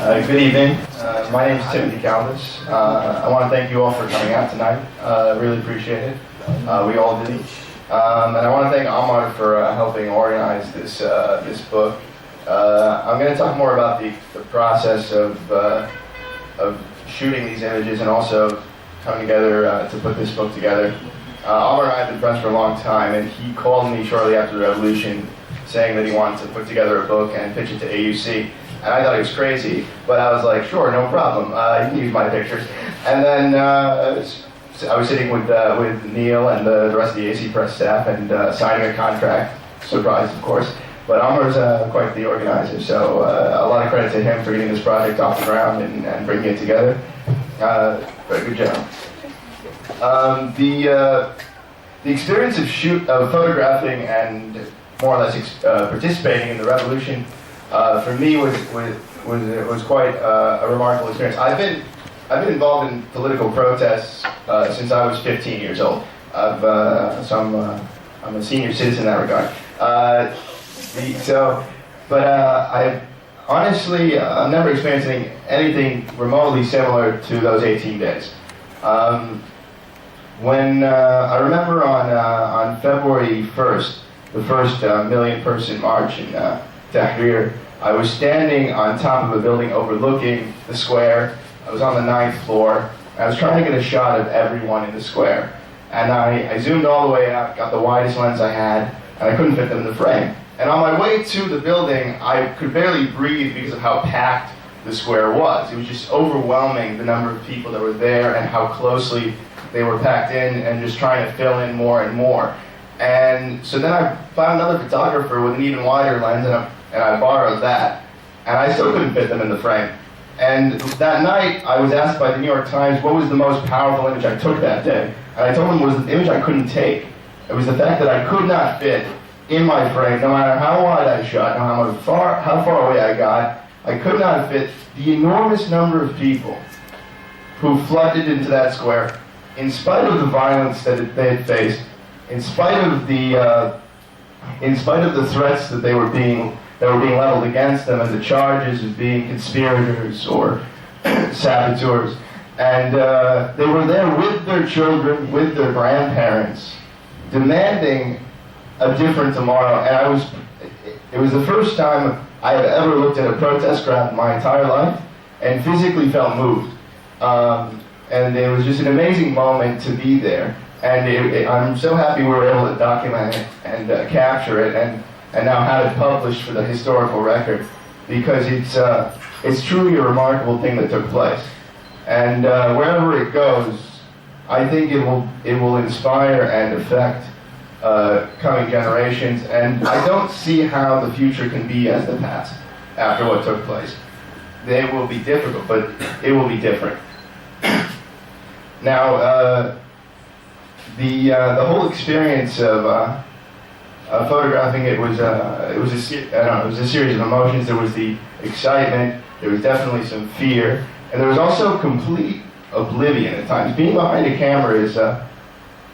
Good evening. My name is Kaldas. I want to thank you all for coming out tonight. Really appreciate it. We all do. And I want to thank Omar for helping organize this book. I'm going to talk more about the process of shooting these images and also coming together to put this book together. Omar and I have been friends for a long time, and he called me shortly after the revolution saying that he wanted to put together a book and pitch it to AUC. And I thought he was crazy, but I was like, sure, no problem. You can use my pictures. And then I was sitting with Neil and the rest of the AC Press staff and signing a contract. Surprise, of course. But Omar's quite the organizer, so a lot of credit to him for getting this project off the ground and bringing it together. Very good job. The experience of photographing and more or less participating in the revolution for me was quite a remarkable experience. I've been involved in political protests since I was 15 years old. I'm a senior citizen in that regard. I honestly I'm never experiencing anything remotely similar to those 18 days. When I remember on February 1st, the first million-person march in Tahrir, I was standing on top of a building overlooking the square. I was on the 9th floor. I was trying to get a shot of everyone in the square. And I zoomed all the way out, got the widest lens I had, and I couldn't fit them in the frame. And on my way to the building, I could barely breathe because of how packed the square was. It was just overwhelming, the number of people that were there and how closely they were packed in and just trying to fill in more and more. And so then I found another photographer with an even wider lens, and I borrowed that. And I still couldn't fit them in the frame. And that night, I was asked by the New York Times what was the most powerful image I took that day. And I told them it was the image I couldn't take. It was the fact that I could not fit in my frame, no matter how wide I shot, no matter how far away I got, I could not fit the enormous number of people who flooded into that square, in spite of the violence that they had faced, in spite of the threats that were being leveled against them, and the charges of being conspirators or saboteurs. And they were there with their children, with their grandparents, demanding a different tomorrow. And it was the first time I had ever looked at a protest crowd in my entire life and physically felt moved. And it was just an amazing moment to be there. And I'm so happy we were able to document it and capture it and now have it published for the historical record, because it's truly a remarkable thing that took place. And wherever it goes, I think it will inspire and affect coming generations, and I don't see how the future can be as the past after what took place. They will be difficult, but it will be different. Now, the whole experience of photographing it was a series of emotions. There was the excitement. There was definitely some fear, and there was also complete oblivion at times. Being behind a camera is a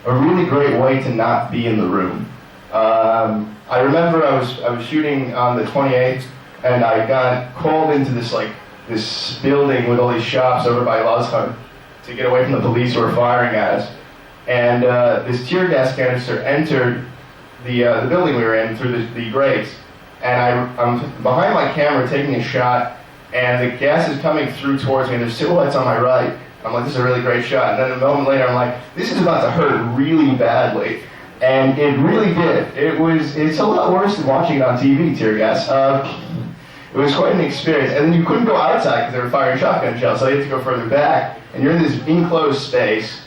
really great way to not be in the room. I remember I was shooting on the 28th, and I got called into this building with all these shops over by Lazhar to get away from the police who were firing at us. And this tear gas canister entered the building we were in through the grates. And I'm behind my camera taking a shot, and the gas is coming through towards me, and there's silhouettes on my right. I'm like, this is a really great shot. And then a moment later, I'm like, this is about to hurt really badly. And it really did. It's a lot worse than watching it on TV, tear gas. It was quite an experience. And then you couldn't go outside because they were firing shotgun shells, so you had to go further back. And you're in this enclosed space.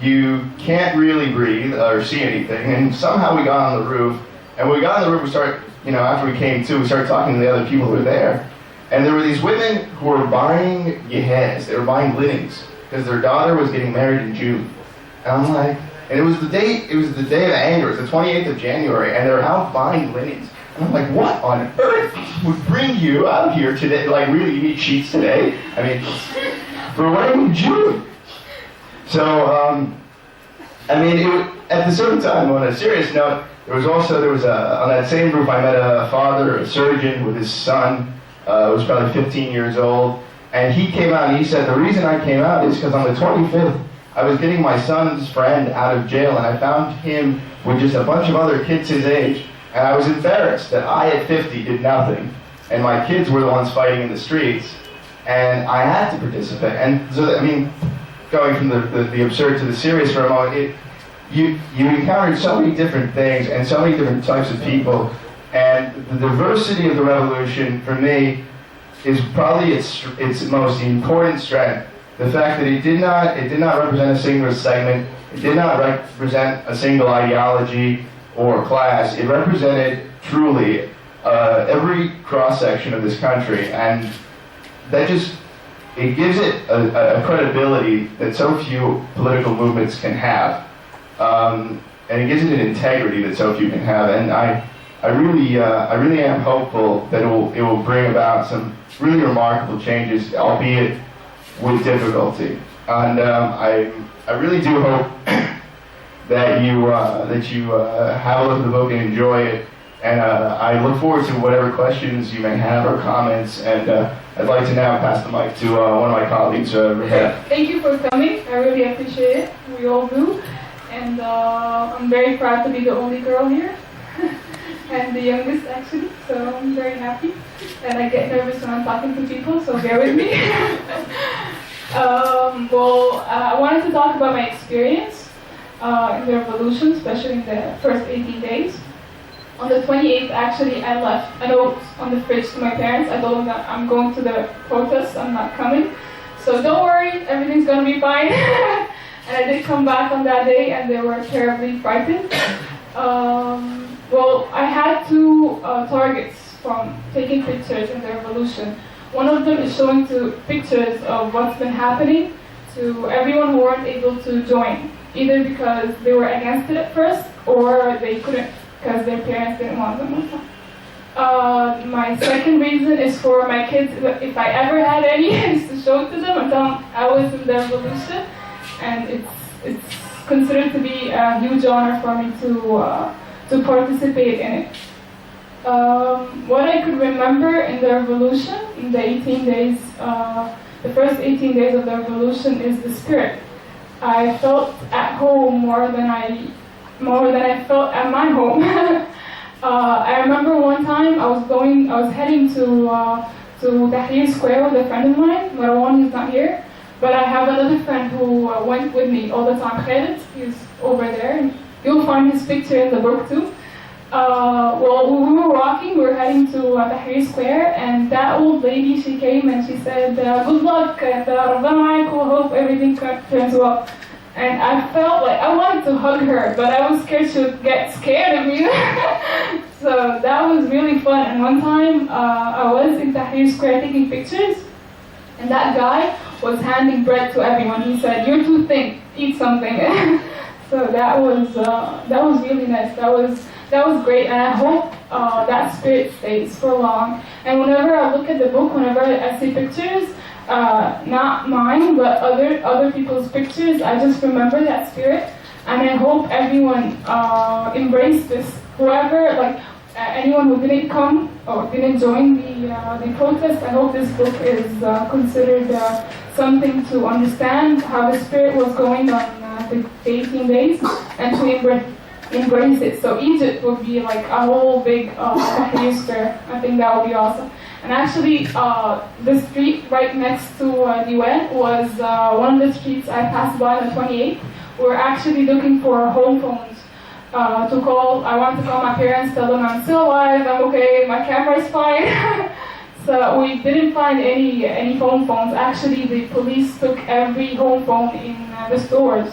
You can't really breathe or see anything. And somehow we got on the roof. And when we got on the roof, we started, after we came to, we started talking to the other people who were there. And there were these women who were buying yehez. They were buying linens, because their daughter was getting married in June. And I'm like, and it was the day of anger. It was the 28th of January, and they're out buying linens. And I'm like, what on earth would bring you out here today? Like, really, you need sheets today? I mean, for a wedding in June. So, at the same time, on a serious note, there was on that same roof, I met a father, a surgeon with his son, was probably 15 years old. And he came out and he said, the reason I came out is because on the 25th, I was getting my son's friend out of jail, and I found him with just a bunch of other kids his age, and I was embarrassed that I at 50 did nothing, and my kids were the ones fighting in the streets, and I had to participate. And so, I mean, going from the absurd to the serious for a moment, you encountered so many different things and so many different types of people, and the diversity of the revolution, for me, is probably its most important strength. The fact that it did not represent a single segment, it did not represent a single ideology or class. It represented truly every cross-section of this country, and that it gives it a credibility that so few political movements can have, and it gives it an integrity that so few can have. And I really am hopeful that it will bring about some really remarkable changes, albeit with difficulty. And I really do hope that you have a look at the book and enjoy it. And I look forward to whatever questions you may have or comments. And I'd like to now pass the mic to one of my colleagues, Rehab. Thank you for coming. I really appreciate it. We all do. And I'm very proud to be the only girl here. And the youngest, actually. So I'm very happy. And I get nervous when I'm talking to people, so bear with me. I wanted to talk about my experience in the revolution, especially in the first 18 days. On the 28th, actually, I left a note on the fridge to my parents. I told them that I'm going to the protest, I'm not coming. So don't worry, everything's going to be fine. And I did come back on that day, and they were terribly frightened. I had two targets from taking pictures in the revolution. One of them is showing pictures of what's been happening to everyone who weren't able to join, either because they were against it at first, or they couldn't because their parents didn't want them. My second reason is for my kids, if I ever had any, is to show it to them and tell them I was in the revolution, and it's considered to be a huge honor for me to participate in it. What I could remember in the revolution, in the 18 days, the first 18 days of the revolution, is the spirit. I felt at home more than I felt at my home. I remember one time I was heading to Tahrir Square with a friend of mine. Marwan is not here, but I have another friend who went with me all the time. Khalid, he's over there, and you'll find his picture in the book too. When we were walking, we were heading to Tahrir Square, and that old lady, she came and she said, good luck, and hope everything turns well. And I felt like I wanted to hug her, but I was scared she would get scared of me. So that was really fun. And one time, I was in Tahrir Square taking pictures, and that guy was handing bread to everyone. He said, "You're too thin, eat something." So that was really nice. That was great, and I hope that spirit stays for long. And whenever I look at the book, whenever I see pictures, not mine, but other people's pictures, I just remember that spirit, and I hope everyone embrace this. Whoever, anyone who didn't come or didn't join the protest, I hope this book is considered something to understand how the spirit was going on the 18 days, and to embrace it. So Egypt would be like a whole big Tahrir Square. I think that would be awesome. And actually, the street right next to DIwan was one of the streets I passed by on the 28th. We're actually looking for home phones to call. I want to call my parents, tell them I'm still alive, I'm okay, my camera's fine. So we didn't find any home phones. Actually, the police took every home phone in the stores.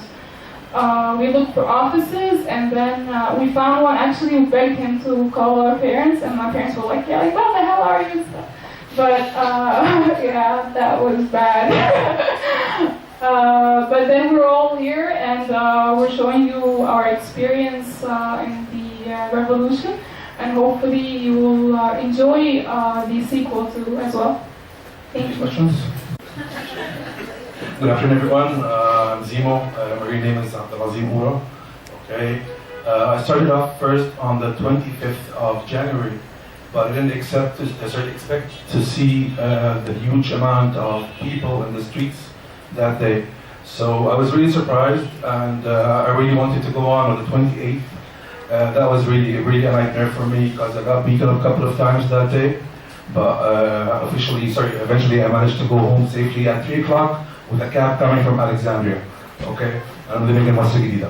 We looked for offices, and then we found one. Actually, we begged him to call our parents, and my parents were like, "Yeah, what the hell are you?" But yeah, that was bad. But then we're all here, and we're showing you our experience in the revolution, and hopefully you will enjoy the sequel too as well. Thank you. Questions? Good afternoon, everyone. I'm Zemo. My real name is AbdelAzeem. Okay. I started off first on the 25th of January, but I didn't expect to see the huge amount of people in the streets that day. So I was really surprised, and I really wanted to go on the 28th. That was really a nightmare for me because I got beaten a couple of times that day. But eventually I managed to go home safely at 3 o'clock with a cab coming from Alexandria. Okay, I'm living in Masr Jadida.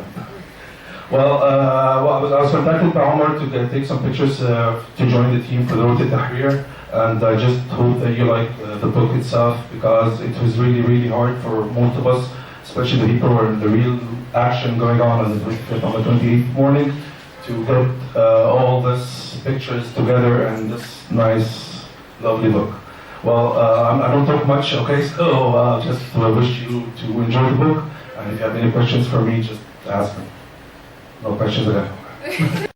Well, I was contacted by Omar to take some pictures to join the team for the Road to Tahrir, and I just hope that you like the book itself, because it was really hard for most of us, especially the people who are in the real action going on the 25th, on the 28th morning, to get all these pictures together and this nice, lovely book. Well, I don't talk much, okay, so just wish you to enjoy the book, and if you have any questions for me, just ask me. No questions again.